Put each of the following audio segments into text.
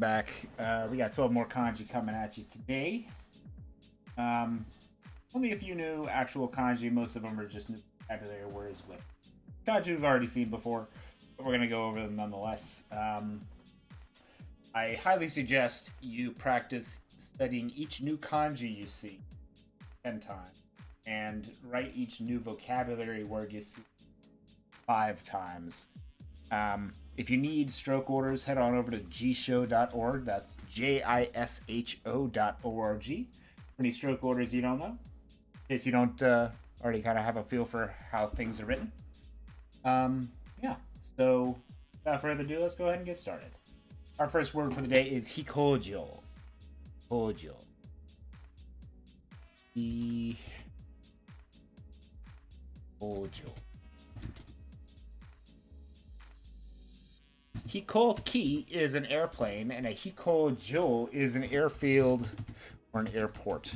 Back. We got 12 more kanji coming at you today. Only a few new actual kanji. Most of them are just new vocabulary words with kanji we've already seen before, but we're going to go over them nonetheless. I highly suggest you practice studying each new kanji you see 10 times and write each new vocabulary word you see 5 times. If you need stroke orders, head on over to gshow.org. That's JISHO.org. For any stroke orders you don't know, in case you don't already kind of have a feel for how things are written. Yeah, so without further ado, let's go ahead and get started. Our first word for the day is hikojo. Hikojo. Hikojo. Hikoki is an airplane, and a hikojo is an airfield or an airport.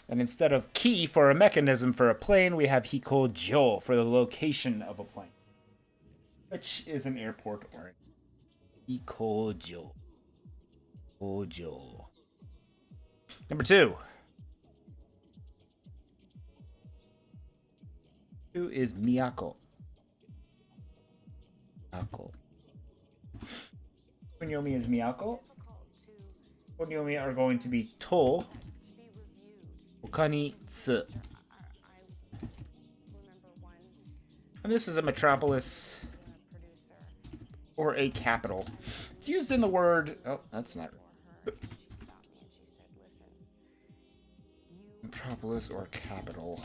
And instead of ki for a mechanism for a plane, we have hikojo for the location of a plane, which is an airport or hikojo. Hikojo. Number 2. 2 is miyako. Miyako. Kunyomi is miyako. Kunyomi are going to be to, okani, tsu. And this is a metropolis or a capital. It's used in the word. Oh, that's not. Metropolis or capital.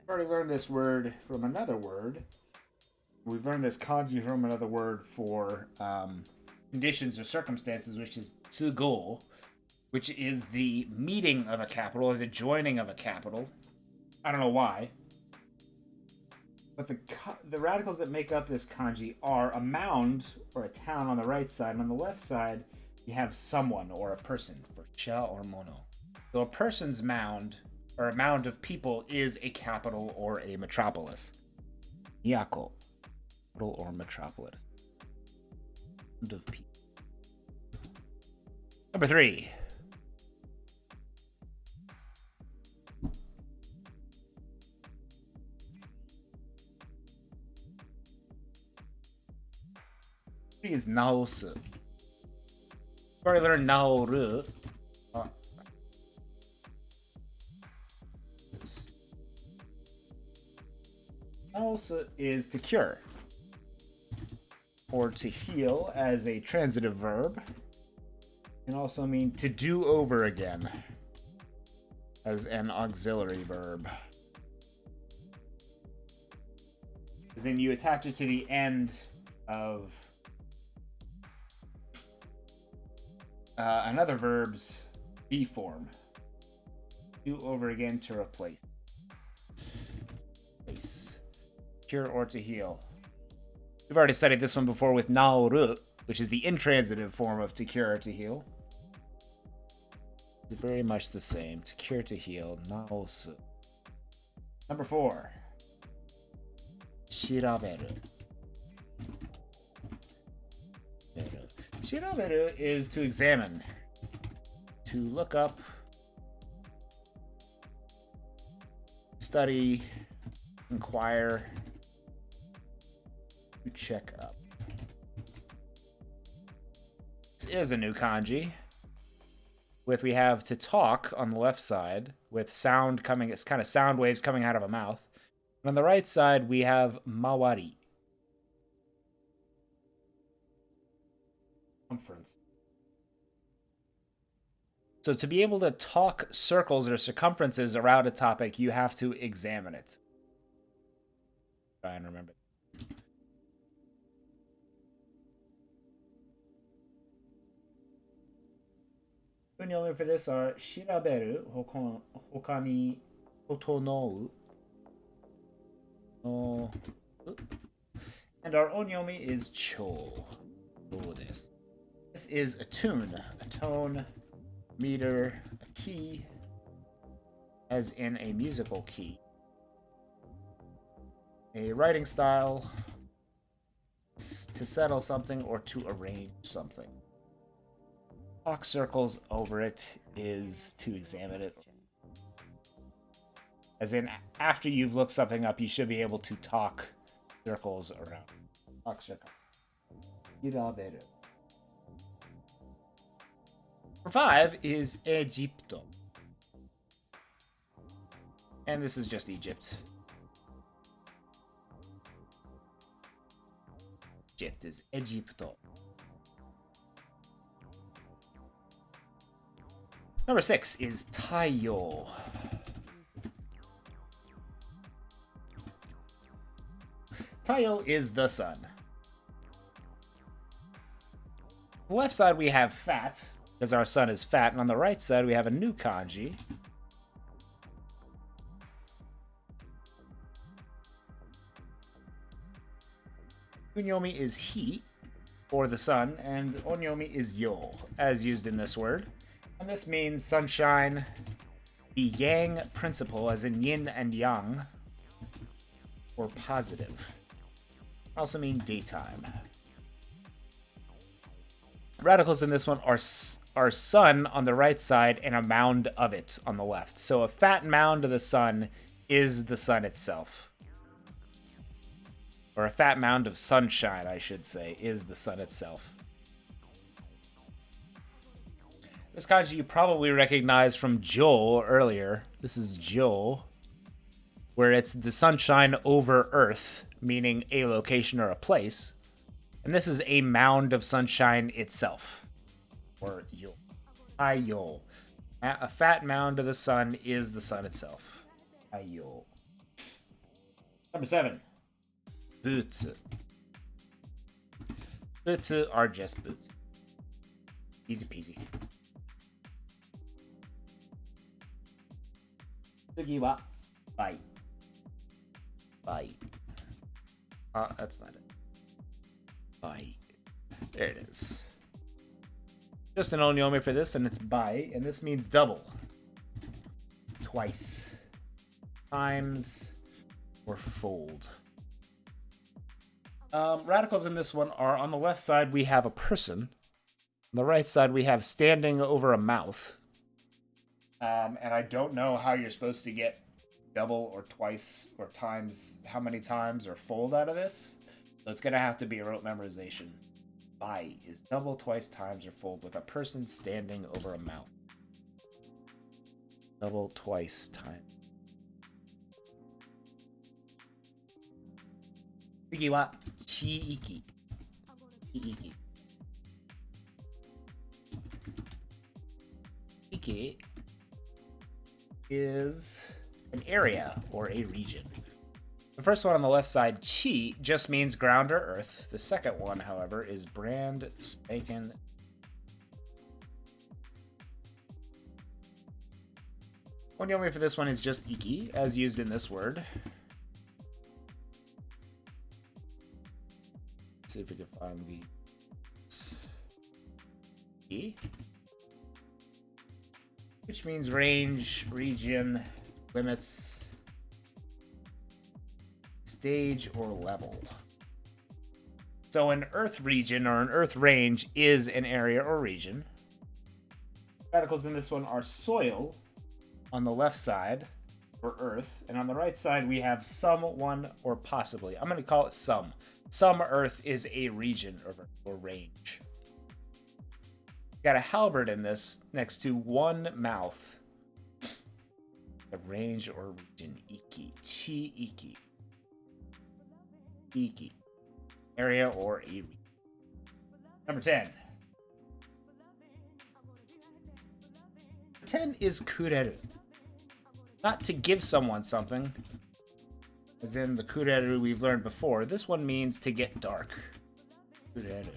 We've already learned this word from another word. We've learned this kanji from another word for conditions or circumstances, which is tsugo, which is the meeting of a capital or the joining of a capital. I don't know why. But the radicals that make up this kanji are a mound or a town on the right side, and on the left side, you have someone or a person for cha or mono. So a person's mound or a mound of people is a capital or a metropolis. Miyako, capital or metropolis. Mound of people. Number 3. Is naosu. We've already learned naoru. Naosu is to cure or to heal as a transitive verb. It can also mean to do over again as an auxiliary verb. As in, you attach it to the end of another verb's be form. Do over again to replace. Cure or to heal. We've already studied this one before with naoru, which is the intransitive form of to cure or to heal. It's very much the same. To cure, to heal. Naosu. Number 4. Shiraberu. Shiraberu is to examine, to look up, study, inquire, to check up. This is a new kanji. We have to talk on the left side with sound coming, it's kind of sound waves coming out of a mouth. And on the right side, we have mawari. Circumference. So to be able to talk circles or circumferences around a topic, you have to examine it. Try and remember. Kunyomi for this are shiraberu, hokani totonou. And our onyomi is cho. This is a tune, a tone, meter, a key, as in a musical key. A writing style, to settle something or to arrange something. Talk circles over it is to examine it. As in, after you've looked something up, you should be able to talk circles around. Talk circle. Iraberu. For 5 is Egipto. And this is just Egypt. Egypt is Egipto. Number 6 is Taiyo. Taiyo is the sun. On the left side we have fat, because our sun is fat, and on the right side we have a new kanji. Kunyomi is he, or the sun, and onyomi is yo, as used in this word. And this means sunshine, the yang principle, as in yin and yang, or positive. Also mean daytime. Radicals in this one are sun on the right side and a mound of it on the left. So a fat mound of the sun is the sun itself. Or a fat mound of sunshine, I should say, is the sun itself. This kanji you probably recognize from Jo earlier. This is Jo, where it's the sunshine over Earth, meaning a location or a place. And this is a mound of sunshine itself. Or yo. Ayo. A fat mound of the sun is the sun itself. Ayo. Number 7. Butsu. Butsu are just boots. Easy peasy. Tsugi wa bai. Bai. That's not it. Bai. There it is. Just an onyomi for this, and it's bai, and this means double. Twice. Times. Or fold. Radicals in this one are, on the left side we have a person. On the right side we have standing over a mouth. And I don't know how you're supposed to get double or twice or times, how many times or fold out of this. So it's going to have to be a rote memorization. Bai is double, twice, times, or fold with a person standing over a mouth. Double, twice, times. Tsugi wa chiiki. Chiiki. Chiiki is an area or a region. The first one on the left side, chi, just means ground or earth. The second one, however, is brand spanking. Onyomi for this one is just iki, as used in this word. Let's see if we can find the E, which means range, region, limits, stage, or level. So an earth region or an earth range is an area or region. Radicals in this one are soil on the left side, or earth, and on the right side we have some, one, or possibly. I'm going to call it some. Some earth is a region or range. Got a halberd in this next to one mouth. The range or region. Iki. Chi iki. Iki. Area or a region. Number 10. 10 is kureru. Not to give someone something. As in the kureru we've learned before. This one means to get dark. Kureru.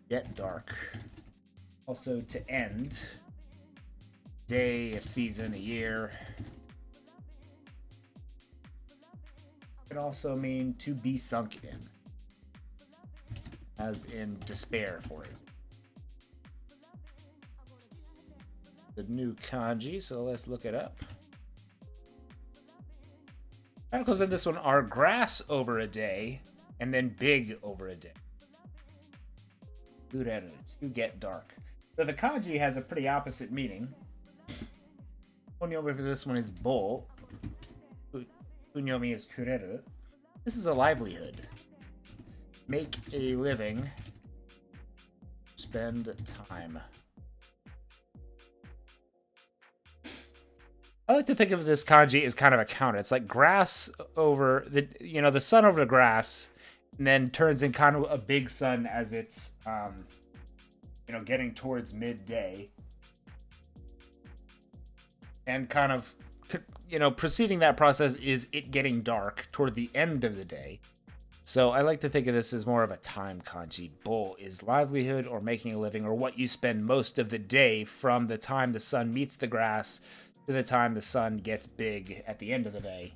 Get dark. Also to end. Day, a season, a year. It can also mean to be sunk in. As in despair, for example. The new kanji, so let's look it up. Articles in this one are grass over a day, and then big over a day. Kureru, to get dark. So the kanji has a pretty opposite meaning. Onyomi for this one is bowl. Unyomi is kureru. This is a livelihood. Make a living. Spend time. I like to think of this kanji as kind of a counter. It's like grass over the sun over the grass, and then turns in kind of a big sun as it's getting towards midday, and kind of preceding that process is it getting dark toward the end of the day. So I like to think of this as more of a time kanji. Bo is livelihood or making a living, or what you spend most of the day from the time the sun meets the grass to the time the sun gets big at the end of the day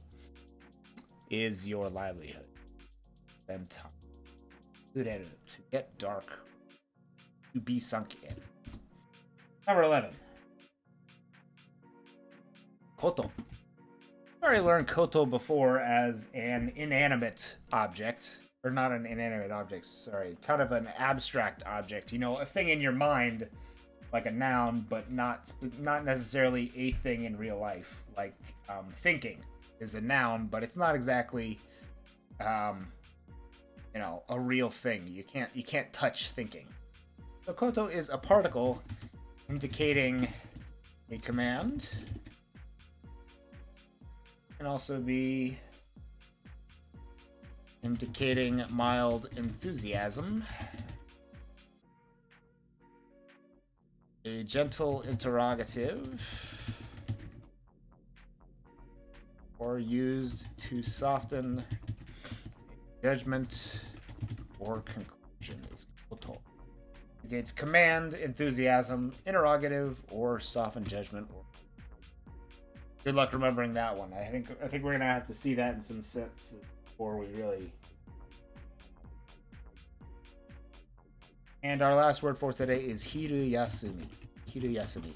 is your livelihood. Spend time. Kureru, to get dark. To be sunk in. Number 11. Koto. I've already learned koto before as an inanimate object. Or not an inanimate object, sorry. Kind of an abstract object. A thing in your mind, like a noun, but not necessarily a thing in real life. Like thinking is a noun, but it's not exactly a real thing. You can't touch thinking. So koto is a particle indicating a command. Can also be indicating mild enthusiasm. A gentle interrogative, or used to soften judgment or conclusion is koto. Against command, enthusiasm, interrogative, or soften judgment. Good luck remembering that one. I think we're gonna have to see that in some sets before we really. And our last word for today is hiru yasumi. Hiru yasumi.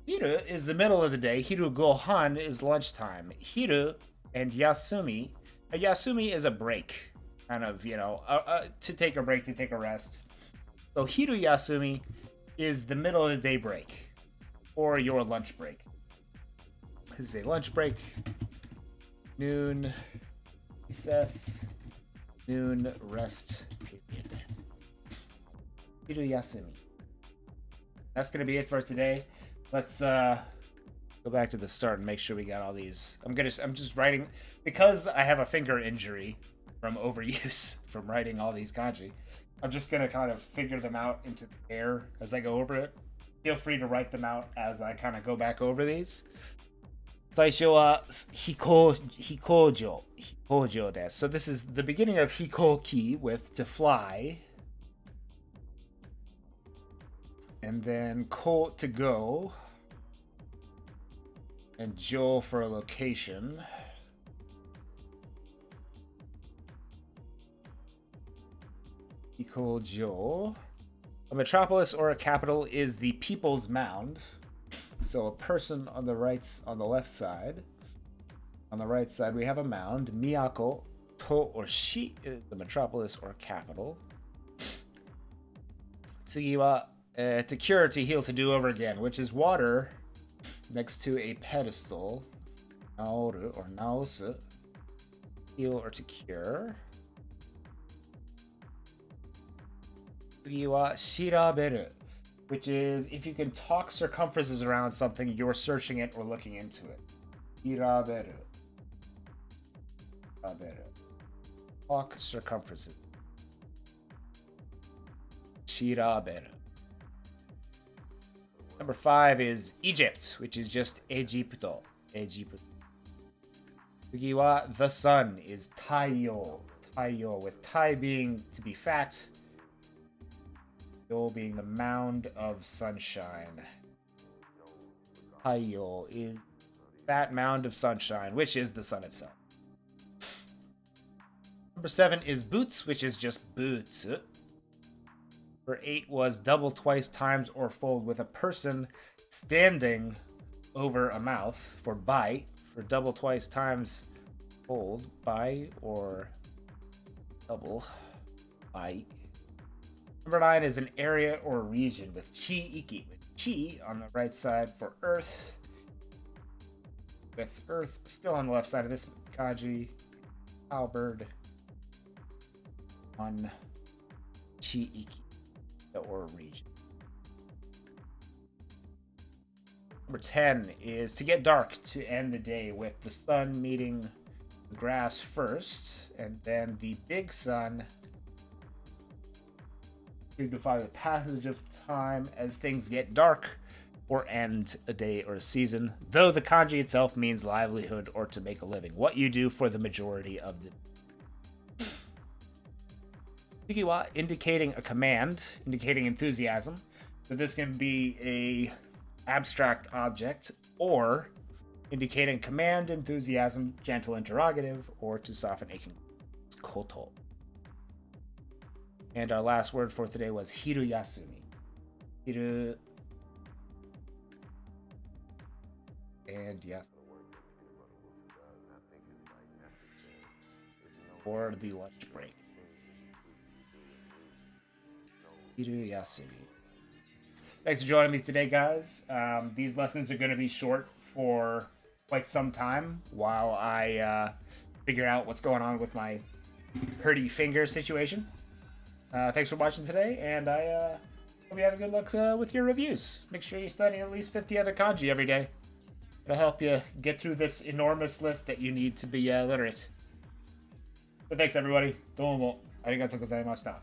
Hiru is the middle of the day. Hiru gohan is lunchtime. Hiru and yasumi. A yasumi is a break. Kind of, to take a break, to take a rest. So hiru yasumi is the middle of the day break. Or your lunch break. This is a lunch break. Noon recess. Noon rest period. Hiru yasumi. That's gonna be it for today. Let's go back to the start and make sure we got all these. I'm just writing because I have a finger injury from overuse from writing all these kanji. I'm just gonna kind of figure them out into the air as I go over it. Feel free to write them out as I kind of go back over these. 最初は飛行場です。So this is the beginning of hikoki with to fly. And then ko to go. And jo for a location. Hikojo. A metropolis or a capital is the people's mound. So a person on the left side. On the right side, we have a mound. Miyako, to or shi is the metropolis or capital. Tsugi wa to cure, to heal, to do over again, which is water next to a pedestal. Naoru or naosu. Heal or to cure. Tsugi wa shiraberu, which is if you can talk circumferences around something, you're searching it or looking into it. Shiraberu. Talk circumferences. Shiraberu. Number 5 is Egypt, which is just Egypto. Egypt. Tsugi wa the sun is taiyo. Taiyo, with tai being to be fat. Yo being the mound of sunshine. Taiyo is that mound of sunshine, which is the sun itself. Number 7 is boots, which is just boots. Number 8 was double, twice, times, or fold with a person standing over a mouth for bite, for double twice times hold, bite, or double bite. Number 9 is an area or region with chi iki, with chi on the right side for earth, with earth still on the left side of this kanji. Halberd on chi iki or region. Number 10 is to get dark to end the day, with the sun meeting the grass first, and then the big sun signify the passage of time as things get dark or end a day or a season, though the kanji itself means livelihood or to make a living, what you do for the majority of the Sugiwa, indicating a command, indicating enthusiasm. So this can be a abstract object, or indicating command, enthusiasm, gentle interrogative, or to soften a koto. And our last word for today was hiruyasumi. Hiru and yes, for the lunch break. Hiruyasumi. Thanks for joining me today, guys. These lessons are going to be short for quite some time while I figure out what's going on with my hurdy finger situation. Thanks for watching today, and I hope you have a good luck with your reviews. Make sure you study at least 50 other kanji every day. It'll help you get through this enormous list that you need to be literate. So thanks, everybody. Domo arigatou gozaimashita.